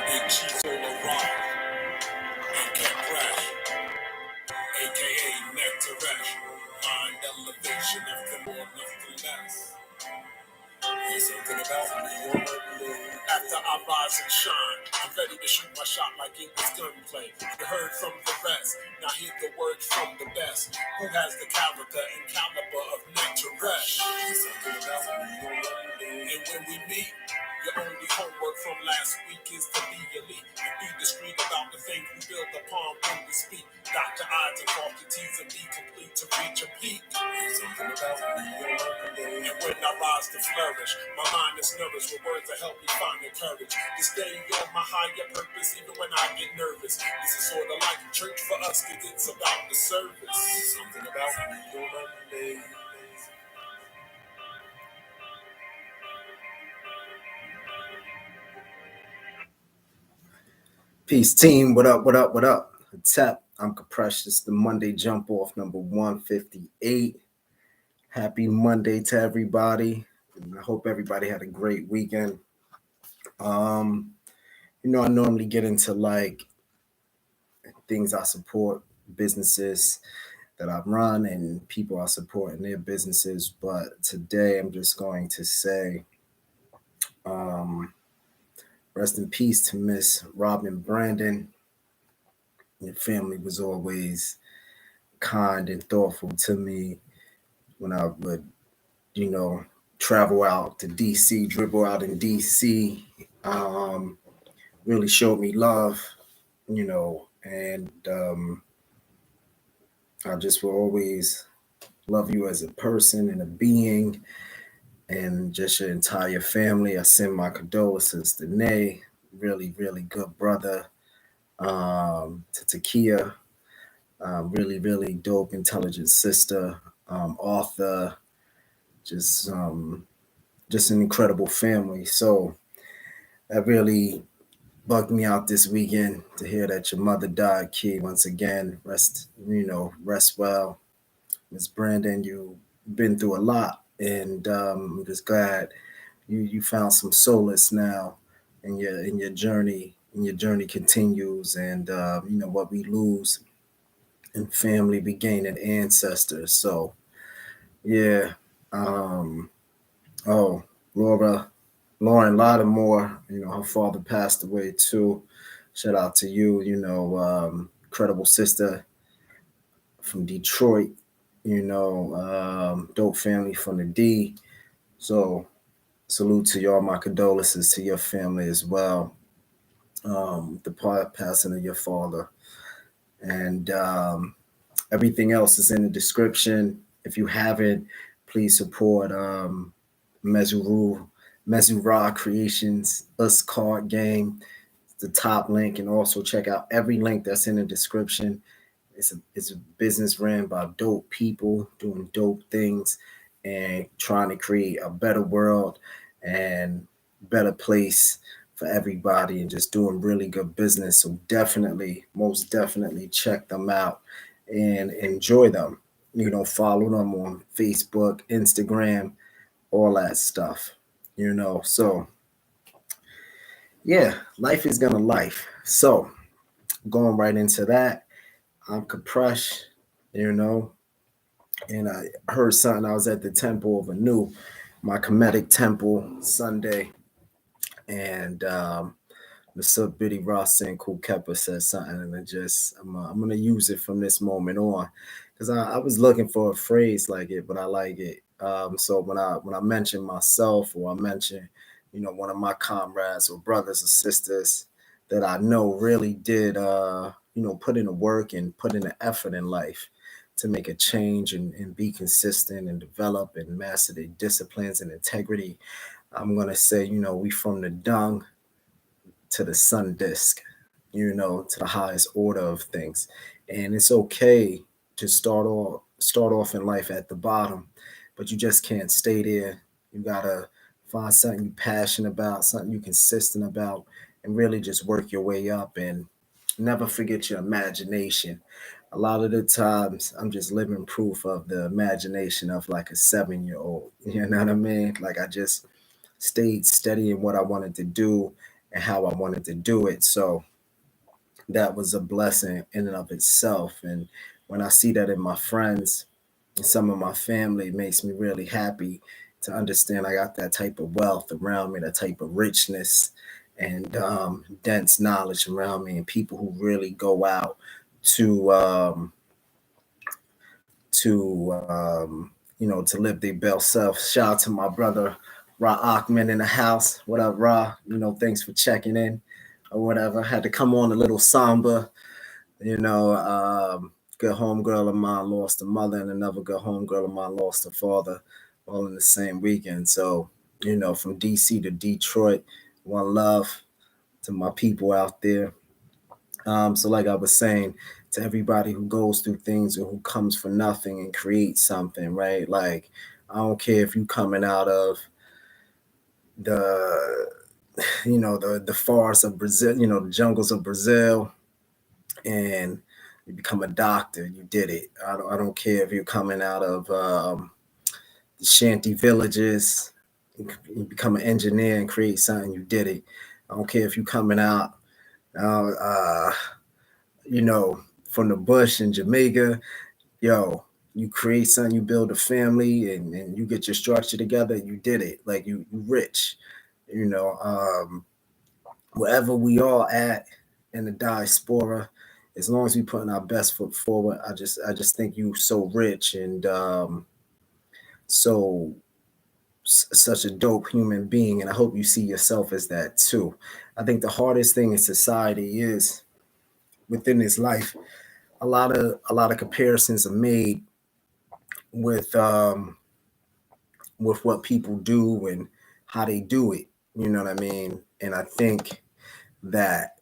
Big Chief Rock, Cat Crash, aka Nectaresh. Mind elevation of the more, nothing less. There's something about me, you're lovely. After I rise and shine, I'm ready to shoot my shot like it was gunplay. You heard from the rest, now hear the words from the best. Who has the character and caliber of Nectaresh? There's something about me, you're lovely. And when we meet, your only homework from last week is to be elite and be discreet about the things we build upon when we speak. Dot your I's and cross your T's and be complete to reach a peak. There's something about me, you're lovely. And when I rise to flourish, my mind is nourished with words that help me find the courage to stay on my higher purpose even when I get nervous. This is sort of like church for us because it's about the service. There's something about me, you're lovely. Peace team, what up, what up, what up? Tap, I'm Caprecious. It's the Monday jump off number 158. Happy Monday to everybody. And I hope everybody had a great weekend. I normally get into like things I support, businesses that I run and people I support in their businesses. But today I'm just going to say rest in peace to Miss Robin Brandon. Your family was always kind and thoughtful to me when I would, travel out to DC, dribble out in DC. Really showed me love, and I just will always love you as a person and a being and just your entire family. I send my condolences to Nay, really, really good brother, to Takia, really, really dope, intelligent sister, author, just an incredible family. So that really bugged me out this weekend to hear that your mother died, Key. Once again, rest well. Miss Brandon, you've been through a lot, and I'm just glad you found some solace now in your journey. And your journey continues, and what we lose in family, we gain in ancestors. So yeah. Oh, Lauren Lattimore, her father passed away too. Shout out to you, incredible sister from Detroit, dope family from the D. So salute to y'all. My condolences to your family as well. The passing of your father. And everything else is in the description. If you haven't, please support Mezura Creations, Us Card Game, the top link, and also check out every link that's in the description. It's a business ran by dope people doing dope things and trying to create a better world and better place for everybody and just doing really good business. So definitely, most definitely check them out and enjoy them. Follow them on Facebook, Instagram, all that stuff. So yeah, life is gonna life. So going right into that, I'm Capresh, and I heard something. I was at the Temple of Anu, my Kemetic temple Sunday, and Mr. Biddy Ross and Cool Kepper said something, and I'm gonna use it from this moment on, because I was looking for a phrase like it, but I like it. So when I mention myself or I mention, one of my comrades or brothers or sisters that I know really did, put in the work and put in the effort in life to make a change and be consistent and develop and master their disciplines and integrity, I'm gonna say, we from the dung to the sun disk, to the highest order of things. And it's okay to start off in life at the bottom, but you just can't stay there. You gotta find something you're passionate about, something you're consistent about, and really just work your way up and never forget your imagination. A lot of the times I'm just living proof of the imagination of like a 7-year old. You know what I mean? Like I just stayed steady in what I wanted to do and how I wanted to do it. So that was a blessing in and of itself. And when I see that in my friends and some of my family, it makes me really happy to understand I got that type of wealth around me, that type of richness and dense knowledge around me, and people who really go out to to live their best self. Shout out to my brother Ra Achman in the house. What up, Ra? Thanks for checking in or whatever. Had to come on a little somber. You know, good homegirl of mine lost a mother, and another good homegirl of mine lost a father, all in the same weekend. So, from DC to Detroit, one love to my people out there. So, like I was saying, to everybody who goes through things or who comes for nothing and creates something, right? Like, I don't care if you coming out of the the forests of Brazil, the jungles of Brazil, and you become a doctor, you did it. I don't care if you're coming out of the shanty villages, you become an engineer and create something, you did it. I don't care if you're coming out, uh, uh, you know, from the bush in Jamaica, yo, you create something, you build a family, and you get your structure together, you did it. Like you rich, you know. Wherever we are at in the diaspora, as long as we putting our best foot forward, I just think you so rich and so such a dope human being, and I hope you see yourself as that too. I think the hardest thing in society is within this life. A lot of comparisons are made with with what people do and how they do it. You know what I mean? And I think that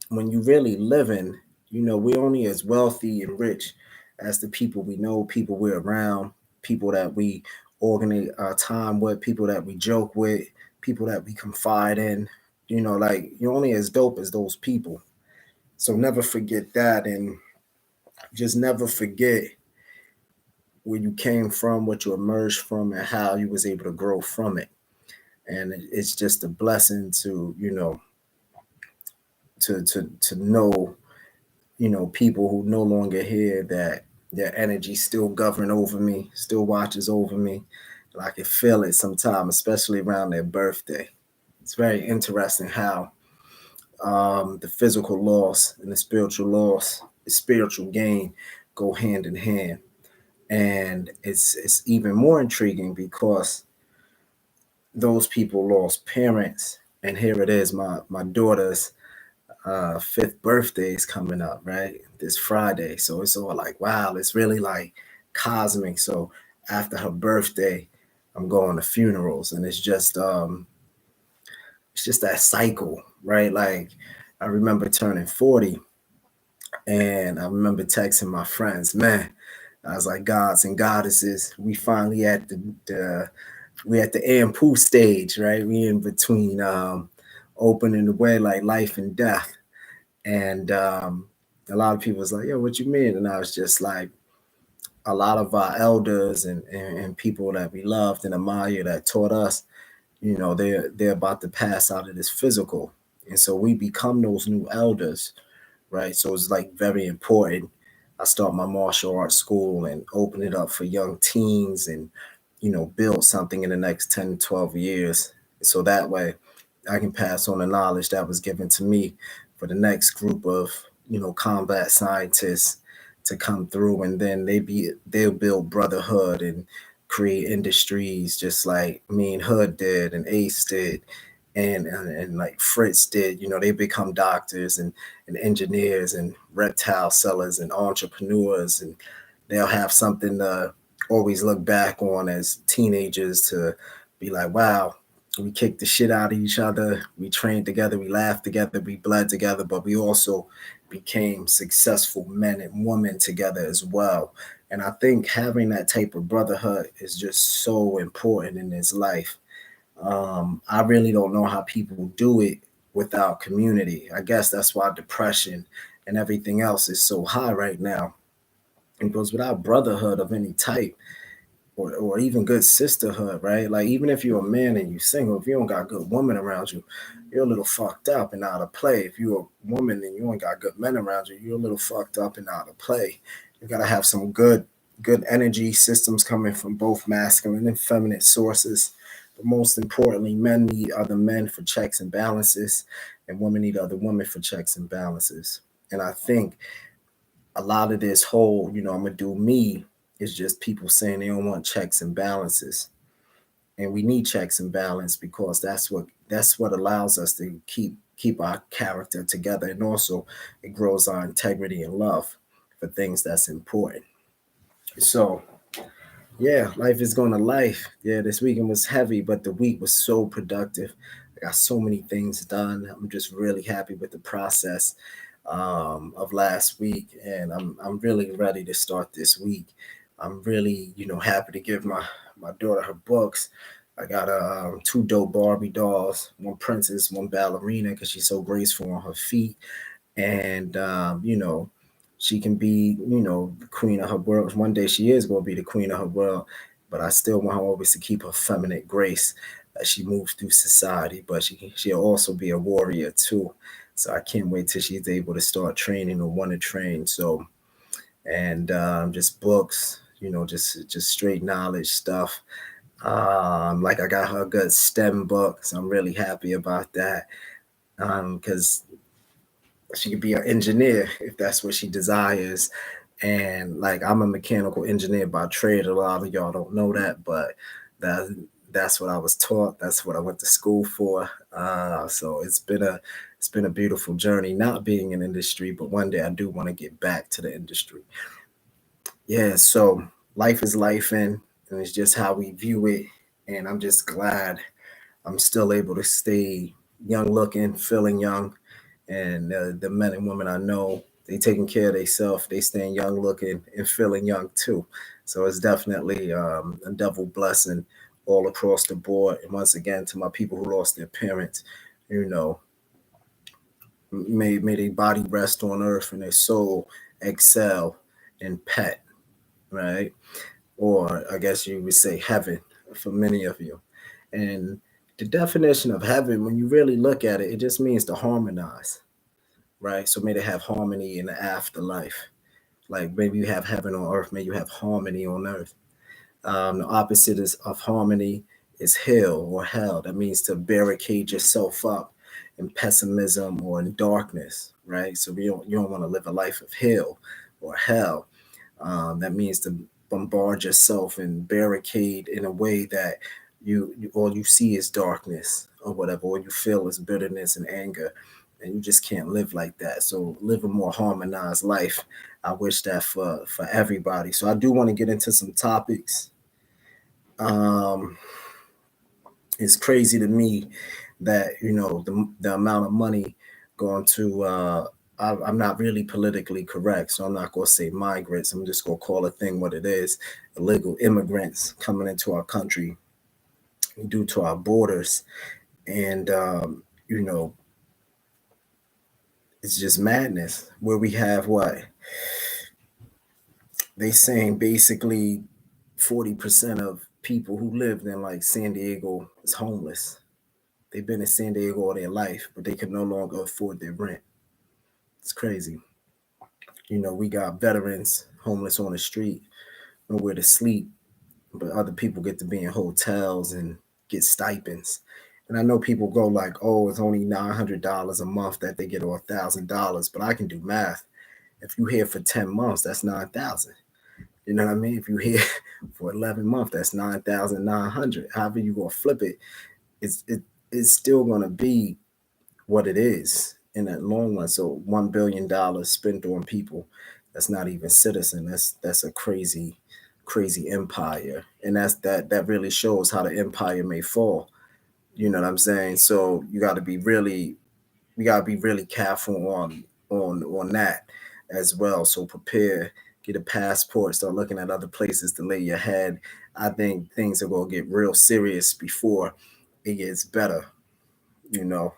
when you really living, we're only as wealthy and rich as the people we know, people we're around, people that we organize our time with, people that we joke with, people that we confide in. Like you're only as dope as those people. So never forget that, and just never forget where you came from, what you emerged from, and how you was able to grow from it. And it's just a blessing to to know people who no longer here, that their energy still govern over me, still watches over me. And I can feel it sometimes, especially around their birthday. It's very interesting how the physical loss and the spiritual gain go hand in hand. And it's even more intriguing because those people lost parents. And here it is, my daughter's fifth birthday is coming up, right? This Friday. So it's all like, wow, it's really like cosmic. So after her birthday, I'm going to funerals, and it's just that cycle, right? Like I remember turning 40, and I remember texting my friends, man, I was like, gods and goddesses, we finally at the we at the Ampu stage, right? We in between opening the way, like life and death. And a lot of people was like, yo, what you mean? And I was just like, a lot of our elders and people that we loved and admired that taught us, they're about to pass out of this physical. And so we become those new elders, right? So it's like very important. I start my martial arts school and open it up for young teens and, build something in the next 10 to 12 years. So that way I can pass on the knowledge that was given to me for the next group of, combat scientists to come through, and then they'll build brotherhood and create industries just like me and Hood did and Ace did and like Fritz did. They become doctors and engineers and reptile sellers and entrepreneurs, and they'll have something to always look back on as teenagers, to be like, wow, we kicked the shit out of each other, we trained together, we laughed together, we bled together, but we also became successful men and women together as well. And I think having that type of brotherhood is just so important in this life. I really don't know how people do it without community. I guess that's why depression and everything else is so high right now. Because without brotherhood of any type, or even good sisterhood, right? Like even if you're a man and you're single, if you don't got good women around you, you're a little fucked up and out of play. If you're a woman and you ain't got good men around you, you're a little fucked up and out of play. You gotta have some good energy systems coming from both masculine and feminine sources. But most importantly, men need other men for checks and balances, and women need other women for checks and balances. And I think a lot of this whole, I'm gonna do me, is just people saying they don't want checks and balances. And we need checks and balance because that's what allows us to keep our character together, and also it grows our integrity and love for things that's important. So yeah, life is going to life. Yeah, this weekend was heavy, but the week was so productive. I got so many things done. I'm just really happy with the process of last week, and I'm really ready to start this week. I'm really happy to give my daughter her books. I got two dope Barbie dolls, one princess, one ballerina, because she's so graceful on her feet, and she can be the queen of her world. One day she is going to be the queen of her world, but I still want her always to keep her feminine grace as she moves through society. But she'll also be a warrior too. So I can't wait till she's able to start training or want to train. So and just books, just straight knowledge stuff. Like I got her a good STEM book, so I'm really happy about that. Because she could be an engineer if that's what she desires. And like I'm a mechanical engineer by trade. A lot of y'all don't know that, but that that's what I was taught. That's what I went to school for. So it's been a beautiful journey, not being in industry, but one day I do want to get back to the industry. Yeah, so life is life, and it's just how we view it. And I'm just glad I'm still able to stay young looking, feeling young, and the men and women I know, they taking care of themselves. They staying young looking and feeling young too. So it's definitely a double blessing all across the board. And once again, to my people who lost their parents, you know, may their body rest on earth and their soul excel in pet, right? Or I guess you would say heaven for many of you. And the definition of heaven, when you really look at it, it just means to harmonize, right? So may they have harmony in the afterlife. Like maybe you have heaven on earth, may you have harmony on earth. The opposite is of harmony is hell or hell. That means to barricade yourself up in pessimism or in darkness, right? So you don't want to live a life of hell or hell. That means to bombard yourself and barricade in a way that all you see is darkness or whatever, or you feel is bitterness and anger, and you just can't live like that. So live a more harmonized life. I wish that for everybody. So I do want to get into some topics. Um, it's crazy to me that the amount of money going to I'm not really politically correct, so I'm not going to say migrants. I'm just going to call a thing what it is: illegal immigrants coming into our country due to our borders, and you know it's just madness. Where we have what they saying basically 40% of people who lived in like San Diego is homeless. They've been in San Diego all their life, but they can no longer afford their rent. It's crazy. We got veterans homeless on the street, nowhere to sleep, but other people get to be in hotels and get stipends. And I know people go like, "Oh, it's only $900 a month that they get, or $1,000." But I can do math. If you here for 10 months, that's 9,000. You know what I mean? If you here for 11 months, that's 9,900. However you gonna flip it, it's still gonna be what it is in that long run. So $1 billion spent on people that's not even citizen. That's a crazy empire, and that really shows how the empire may fall. You know what I'm saying? So we gotta be really careful on that as well. So prepare, get a passport, start looking at other places to lay your head. I think things are gonna get real serious before it gets better. You know,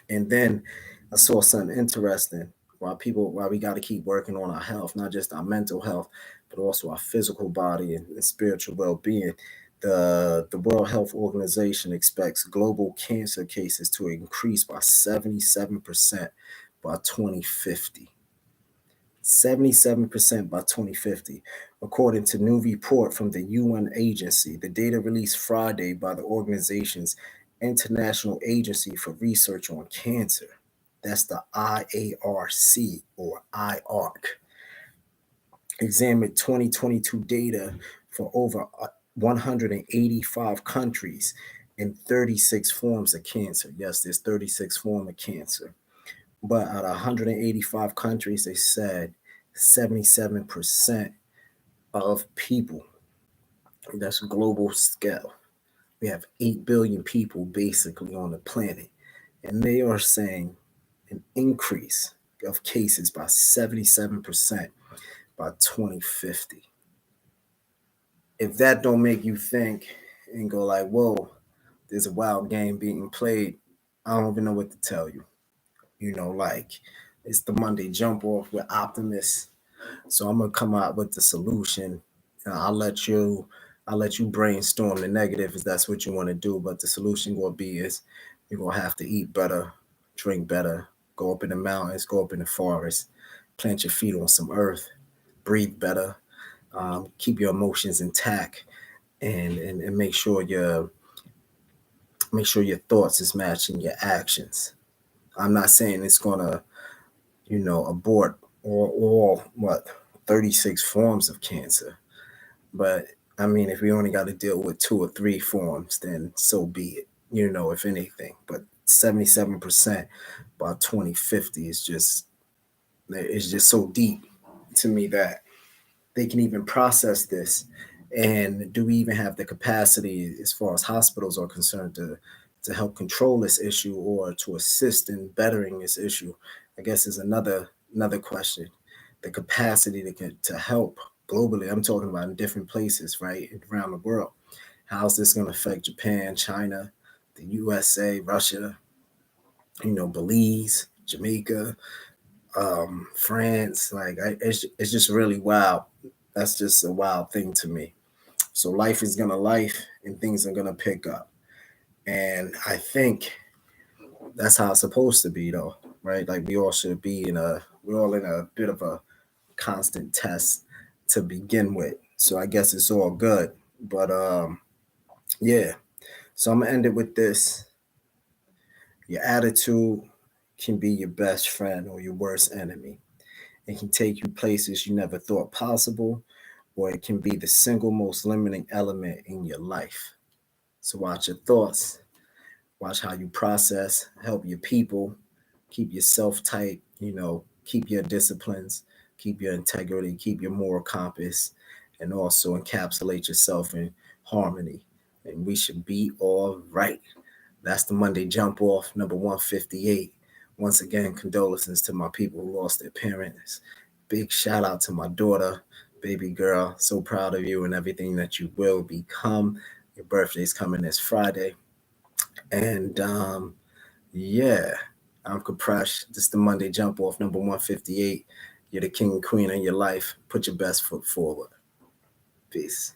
and then I saw something interesting. Why we got to keep working on our health, not just our mental health, but also our physical body and spiritual well-being. The World Health Organization expects global cancer cases to increase by 77% by 2050. 77% by 2050, according to new report from the UN agency. The data released Friday by the organization's International Agency for Research on Cancer. That's the IARC or IARC. Examined 2022 data for over 185 countries and 36 forms of cancer. Yes, there's 36 forms of cancer. But out of 185 countries, they said 77% of people, that's global scale. We have 8 billion people basically on the planet. And they are saying an increase of cases by 77% by 2050. If that don't make you think and go like, whoa, there's a wild game being played, I don't even know what to tell you. Like it's the Monday jump off with optimists. So I'm gonna come out with the solution. I'll let you brainstorm the negative if that's what you want to do. But the solution gonna be is you're gonna have to eat better, drink better, go up in the mountains, go up in the forest, plant your feet on some earth, breathe better, keep your emotions intact, and make sure your thoughts is matching your actions. I'm not saying it's gonna abort or all what 36 forms of cancer. But I mean, if we only got to deal with 2 or 3 forms, then so be it. If anything. But 77% by 2050 is just so deep to me that they can even process this. And do we even have the capacity, as far as hospitals are concerned, to help control this issue or to assist in bettering this issue? I guess is another question. The capacity to help globally. I'm talking about in different places, right, around the world. How's this going to affect Japan, China, the USA, Russia, Belize, Jamaica, France? It's just really wild. That's just a wild thing to me. So life is gonna life, and things are gonna pick up. And I think that's how it's supposed to be, though, right? Like we all should be we're all in a bit of a constant test to begin with. So I guess it's all good. But yeah. So I'm gonna end it with this. Your attitude can be your best friend or your worst enemy. It can take you places you never thought possible, or it can be the single most limiting element in your life. So watch your thoughts, watch how you process, help your people, keep yourself tight, keep your disciplines, keep your integrity, keep your moral compass, and also encapsulate yourself in harmony. And we should be all right. That's the Monday jump off, number 158. Once again, condolences to my people who lost their parents. Big shout out to my daughter, baby girl. So proud of you and everything that you will become. Your birthday's coming this Friday. And yeah, I'm Kapresh. This is the Monday jump off, number 158. You're the king and queen of your life. Put your best foot forward. Peace.